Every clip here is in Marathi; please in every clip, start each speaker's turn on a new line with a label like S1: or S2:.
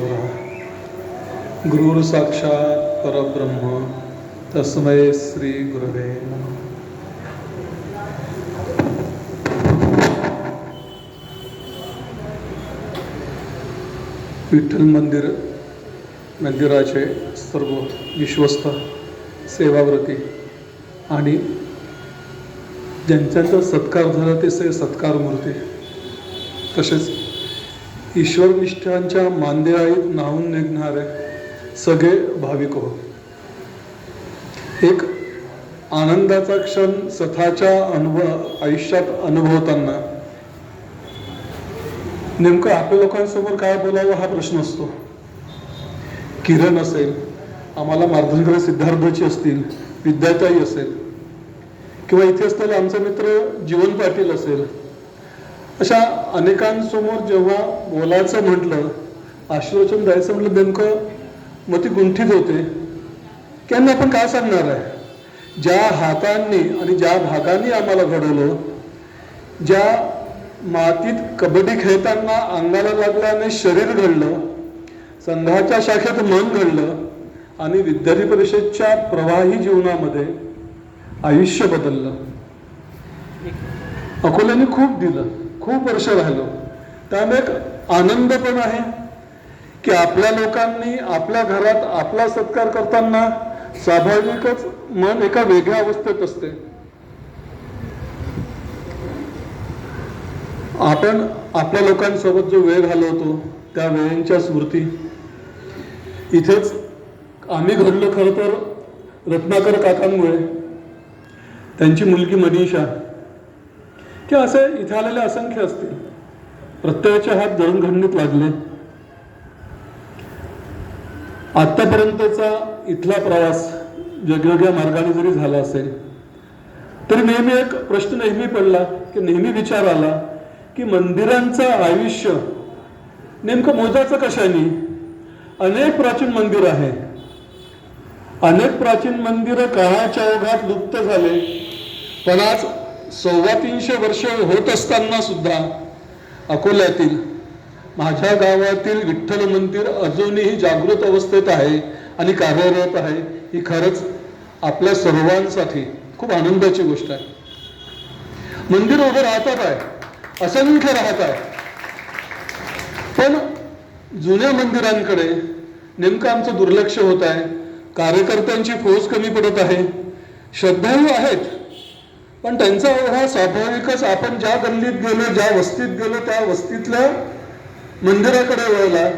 S1: परमेश्वरः गुरुर् साक्षात् परब्रह्म तस्मै श्री गुरवे नमः. विठ्ठल मंदिराचे सर्व विश्वस्त सेवाव्रती आणि ज्यांचा सत्कार झाला ते सत्कार मूर्ती, तसेच ईश्वरनिष्ठांच्या मांदियाळीत न्हाऊन निघणारे सगळे भाविक हो. एक आनंदाचा क्षण स्वतःच्या आयुष्यात अनुभवताना नेमकं आपल्या लोकांसमोर काय बोलावं हा प्रश्न असतो. किरण असेल, आम्हाला मार्गदर्शक सिद्धार्थची असतील, विद्याताई असेल, किंवा इथे असलेला आमचा मित्र जीवन पाटील असेल, अशा अनेकांसमोर जेव्हा बोलायचं म्हटलं, आशीर्वचन द्यायचं म्हटलं, नेमकं मग ती गुंठीत होते की यांना आपण काय सांगणार आहे. ज्या हातांनी आणि ज्या भागांनी आम्हाला घडवलं, ज्या मातीत कबड्डी खेळताना अंगाला लागल्याने शरीर घडलं, संघाच्या शाखेत मन घडलं आणि विद्यार्थी परिषदच्या प्रवाही जीवनामध्ये आयुष्य बदललं. अकोल्याने खूप दिलं, खूप वर्ष राहिलो. त्यामुळे एक आनंद पण आहे की आपल्या लोकांनी आपल्या घरात आपला सत्कार करताना स्वाभाविकच मन एका वेगळ्या अवस्थेत असते. आपण आपल्या लोकांसोबत जो वेळ घालवतो त्या वेळेंच्या स्मृती इथेच आम्ही घडलो. खरं तर रत्नाकर काकांमुळे, त्यांची मुलगी मनीषा, की असे इथे आलेले असंख्य असतील. प्रत्येकाचे हात जडणघडणीत लागले. आतापर्यंतचा इथला प्रवास वेगवेगळ्या मार्गाने जरी झाला असेल तरी नेहमी एक प्रश्न नेहमी पडला, की नेहमी विचार आला की मंदिरांचं आयुष्य नेमकं मोजायचं कशाने. अनेक प्राचीन मंदिर आहे, अनेक प्राचीन मंदिरं काळाच्या ओघात लुप्त झाले. पण आज 350 वर्ष होत असताना सुद्धा अकोल्यातील माझ्या गावातील विठ्ठल मंदिर अजूनही जागृत अवस्थेत आहे आणि कार्यरत आहे. ही खरंच आपल्या सर्वांसाठी खूप आनंदाची गोष्ट आहे. मंदिर उभं राहतात आहे, असंख्य राहत आहे, पण जुन्या मंदिरांकडे नेमकं आमचं दुर्लक्ष होत आहे. कार्यकर्त्यांची फौज कमी पडत आहे. श्रद्धाळू आहेत, पण त्यांचा ओढा स्वाभाविकच आपण ज्या गल्लीत गेलो, ज्या वस्तीत गेलो, त्या वस्तीतल्या मंदिराकडे वळला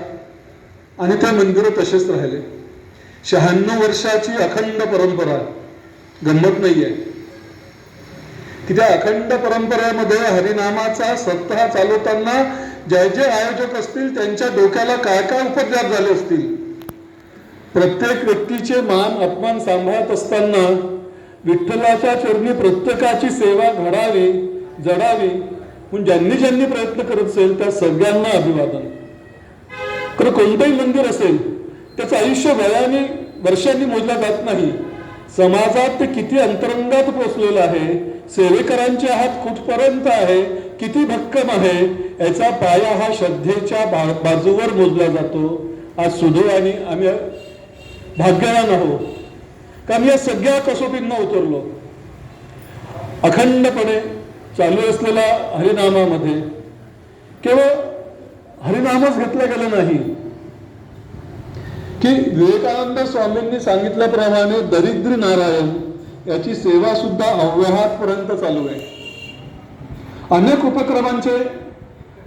S1: आणि त्या मंदिरं तसेच राहिले. 96 वर्षाची अखंड परंपरा, गंमत नाहीये की त्या अखंड परंपरेमध्ये हरिनामाचा सप्ताह चालवताना जे जे आयोजक असतील त्यांच्या डोक्याला काय काय उपद्व्याप झाले असतील. प्रत्येक व्यक्तीचे मान अपमान सांभाळत असताना विठ्ठलाच्या चरणी प्रत्येकाची सेवा घडावी, जडावी म्हणून ज्यांनी ज्यांनी प्रयत्न करत असेल त्या सगळ्यांना अभिवादन. खरं कोणतंही मंदिर असेल त्याचं आयुष्य वयाने वर्षांनी मोजलं जात नाही. समाजात ते किती अंतरंगात पोचलेलं आहे, सेवेकरांचे हात कुठपर्यंत आहे, किती भक्कम आहे, याचा पाया हा श्रद्धेच्या बाजूवर मोजला जातो. आज सुदैवाने आम्ही भाग्यवान आहोत का आम्ही या सगळ्या कसोटींना उतरलो. अखंडपणे चालू असलेल्या हरिनामामध्ये केवळ हरिनामच घेतलं गेलं नाही, की विवेकानंद स्वामींनी सांगितल्याप्रमाणे दरिद्री नारायण याची सेवा सुद्धा अव्याहतपर्यंत चालू आहे. अनेक उपक्रमांचे,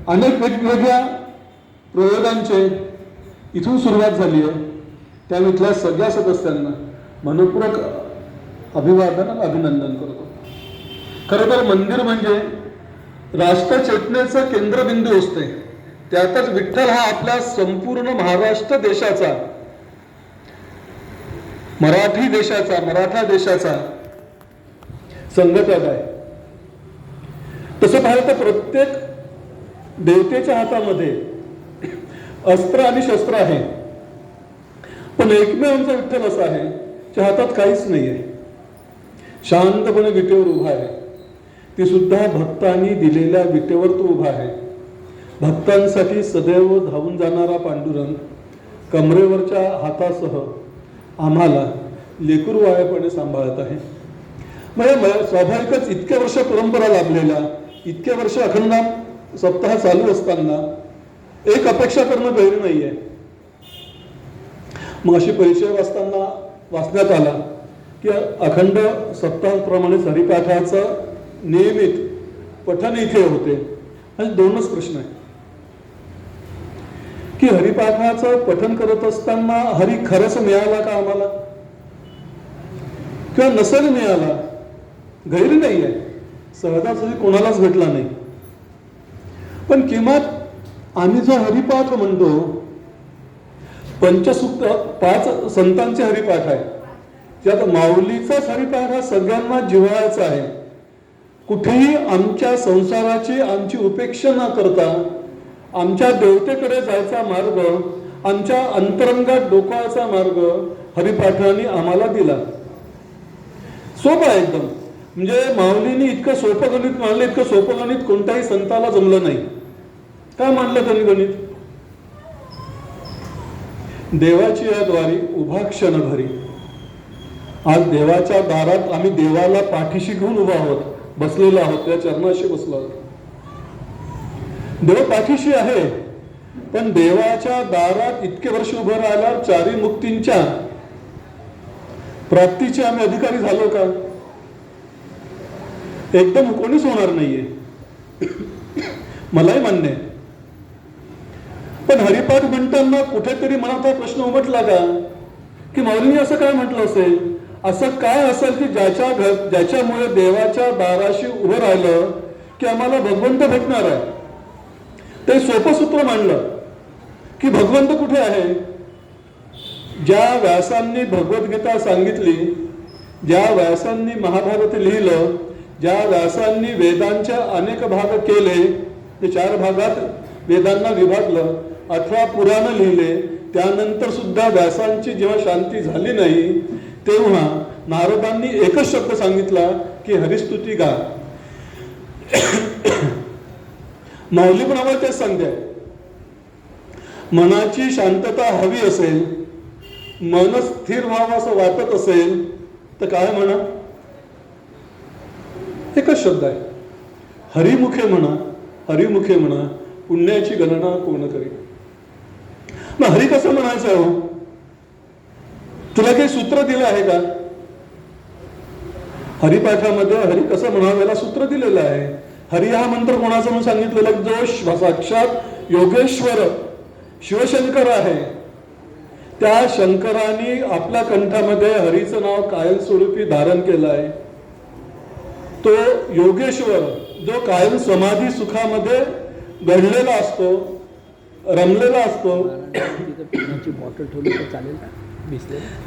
S1: अनेक वेगवेगळ्या प्रयोगांचे इथून सुरुवात झाली आहे. त्या इथल्या सगळ्या सदस्यांना मनपूर्वक अभिवादन आणि अभिनंदन करतो. खरं तर मंदिर म्हणजे राष्ट्रचेतनेचं केंद्रबिंदू असते. त्यातच विठ्ठल हा आपल्या संपूर्ण महाराष्ट्र देशाचा, मराठी देशाचा, मराठा देशाचा संघटक आहे. तसं पाहिलं तर प्रत्येक देवतेच्या हातामध्ये अस्त्र आणि शस्त्र आहे, पण एकमेव आमचा विठ्ठल असा आहे ज्या हातात काहीच नाही आहे. शांतपणे विटेवर उभा आहे. ती सुद्धा भक्तांनी दिलेल्या विटेवर तो उभा आहे. भक्तांसाठी सदैव धावून जाणारा पांडुरंग कमरेवरच्या हातासह आम्हाला लेकरूवाळेपणे सांभाळत आहे. म्हणजे स्वाभाविकच इतक्या वर्ष परंपरा लाभलेल्या, इतक्या वर्ष अखंड सप्ताह चालू असताना एक अपेक्षा करणं गैर नाही आहे. मग अशी परिचय वाचण्यात आला की अखंड सप्ताहाप्रमाणेच हरिपाठाचं नियमित पठण इथे होते. आणि दोनच प्रश्न आहे की हरिपाठाचं पठण करत असताना हरी खरंच मिळाला का आम्हाला, किंवा नसेल मिळाला, गैर नाही आहे, सहजासहजी कोणालाच भेटला नाही. पण किमान आम्ही जो हरिपाठ म्हणतो, पंचसूक्त 5 संतांचे हरिपाठ आहे, त्यात माऊलीचाच हरिपाठ हा सगळ्यांना जिव्हाळ्याचा आहे. कुठेही आमच्या संसाराची आमची उपेक्षा न करता आमच्या देवतेकडे जायचा मार्ग, आमच्या अंतरंगात डोकावायचा मार्ग हरिपाठाने आम्हाला दिला. सोपं आहे एकदम. म्हणजे माऊलींनी इतकं सोपं गणित मांडलं, इतकं सोपं गणित कोणत्याही संताला जमलं नाही. काय मांडलं त्यांनी गणित? देवाची या द्वारी उभा क्षण घरी. आज देवाच्या दारात आम्ही देवाला पाठीशी घेऊन उभा आहोत, बसलेलो आहोत, त्या चरणाशी बसलो आहोत. देव पाठीशी आहे, पण देवाच्या दारात इतके वर्ष उभं राहिल्यावर चारी मुक्तींच्या प्राप्तीचे आम्ही अधिकारी झालो का? एकदम कोणीच होणार नाहीये, मलाही मान्य आहे. पण हरिपाठ म्हणताना कुठेतरी मनात हा प्रश्न उमटला का की माऊलींनी असं काय म्हटलं असेल, असं काय असेल की ज्याच्यामुळे देवाच्या दाराशी उभं राहिलं की आम्हाला भगवंत भेटणार आहे. ते सोपं सूत्र मांडलं की भगवंत कुठे आहे. ज्या व्यासांनी भगवद्गीता सांगितली, ज्या व्यासांनी महाभारत लिहिलं, ज्या व्यासांनी वेदांचे अनेक भाग केले, ते 4 भागात वेदांना विभागलं, 18 पुराण लिहिले, त्यानंतर सुद्धा व्यासांची जेव्हा शांती झाली नाही तेव्हा नारदांनी एकच शब्द सांगितला की हरिस्तुती गा. माऊली पण आम्हाला तेच सांगते, मनाची शांतता हवी असेल, मन स्थिर व्हावं असं वाटत असेल तर काय म्हणा, एकच शब्द आहे, हरिमुखे म्हणा, हरिमुखे म्हणा, पुण्याची गणना कोण करी. मग हरी कसं म्हणायचं हो? तुला काही सूत्र दिलं आहे का? हरिपाठामध्ये हरी कसं म्हणावं याला सूत्र दिलेलं आहे. हरी हा मंत्र कोणाचा म्हणून सांगितलेलं, जो साक्षात योगेश्वर शिवशंकर आहे, त्या शंकराने आपल्या कंठामध्ये हरीचं नाव कायमस्वरूपी धारण केलं आहे. तो योगेश्वर जो कायम समाधी सुखामध्ये घडलेला असतो, रमलेला असतो,
S2: बॉटल ठेवली तर चालेल का?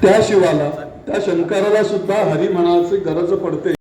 S1: त्या शिवाला, त्या शंकराला सुद्धा हरी म्हणायची गरज पडते.